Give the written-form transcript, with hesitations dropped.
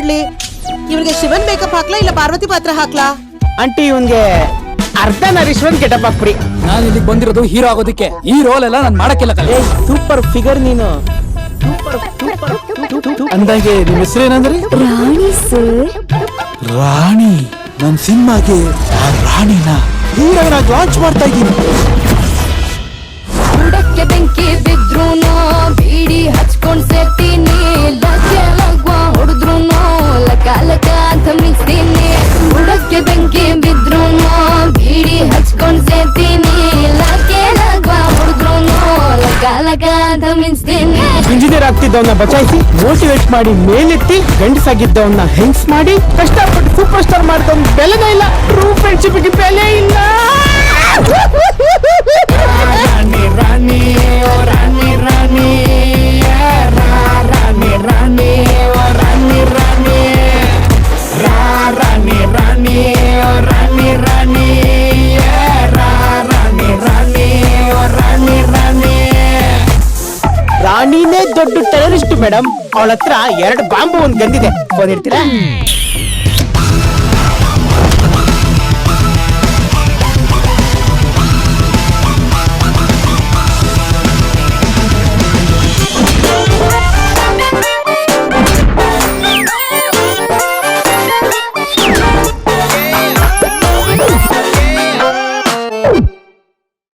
ಮಾಡ್ಲಿ? ಇವ್ರಿಗೆ ಶಿವನ್ ಮೇಕಪ್ ಹಾಕ್ಲಾ ಇಲ್ಲ ಪಾರ್ವತಿ ಪಾತ್ರ ಹಾಕ್ಲಾ? ಆಂಟಿ ಇವನ್ಗೆ ಅರ್ಧ ನರೀಶ್ವನ್ ಗೆಟಪ್ ಹಾಕ್ಬಿಡಿ. ನಾನು ಇಲ್ಲಿಗೆ ಬಂದಿರೋದು ಹೀರೋ ಆಗೋದಿಕ್ಕೆ. ಈ ರೋಲ್ ಎಲ್ಲ ನಾನು ಮಾಡಕ್ಕಿಲ್ಲ ಕಲೆ. ಸೂಪರ್ ಫಿಗರ್ ನೀನು. ಅಂದಾಗೆ ನಿಮ್ಮ ಹೆಸರೇನಂದ್ರಿ? ರಾಣಿ ಸರ್. ರಾಣಿ. ನನ್ ಸಿನಿಮಾಗೆ ಆ ರಾಣಿನ ಹೀರೋನಾಗಿ ಲಾಂಚ್ ಮಾಡ್ತಾ ಇದ್ದೀನಿ. ಬುಡಕ್ಕೆ ಬೆಂಕಿ ಬಿದ್ರೂನು ಬೀಡಿ ಹಚ್ಕೊಂಡ್ ಸೇರ್ತೀನಿ. ಲಗ್ಗೆ ಲಗ್ವ ಹೊಡೆದ್ರೂನು ಲಕ ಲಕ ಅಂತ ಮಿಕ್ಸ್ತೀನಿ. ಬುಡಕ್ಕೆ ಬೆಂಕಿ ಬಿದ್ರೂನು ಬೀಡಿ ಹಚ್ಕೊಂಡ್ ಸೇರ್ತೀನಿ. ಲಗ್ಗೆ ಲಗ್ವ ಹೊಡೆದ್ರೂನು ಲಕ ಲಕ ಅಂತ ಮಿಕ್ಸ್ತೀನಿ. ಇಂಜಿನಿಯರ್ ಆಗ್ತಿದ್ದವನ್ನ ಬಚಾಯಿಸಿ ಮೋಟಿವೇಟ್ ಮಾಡಿ ಮೇಲೆತ್ತಿ ಗಂಡಸಾಗಿದ್ದವನ್ನ ಹೆಂಗ್ಸ್ ಮಾಡಿ ಕಷ್ಟಪಟ್ಟು ಸೂಪರ್ ಸ್ಟಾರ್ ಮಾಡಿದವನ್ ಬೆಲೆನೇ ಇಲ್ಲ. ಟ್ರೂ ಫ್ರೆಂಡ್ಶಿಪ್ಗೆ ಬೆಲೆ ಇಲ್ಲ. ರಾಣಿ ರಾಣಿ ಓ ರಾಣಿ ರಾಣಿ ರಾಣಿ ರಾಣಿ ಓ ರಾಣಿ ರಾಣಿ ರಾಣಿ ರಾಣಿ ಓ ರಾಣಿ ರಾಣಿ ರಾಣಿ ರಾಣಿ ಓ ರಾಣಿ ರಾಣಿ. ರಾಣಿನೇ ದೊಡ್ಡ ಟೆರರಿಸ್ಟ್ ಮೇಡಮ್. ಅವಳ ಹತ್ರ 2 ಬಾಂಬು ಒಂದ್ ಗಂದಿದೆ. ಫೋನ್ ಇಡ್ತೀರಾ?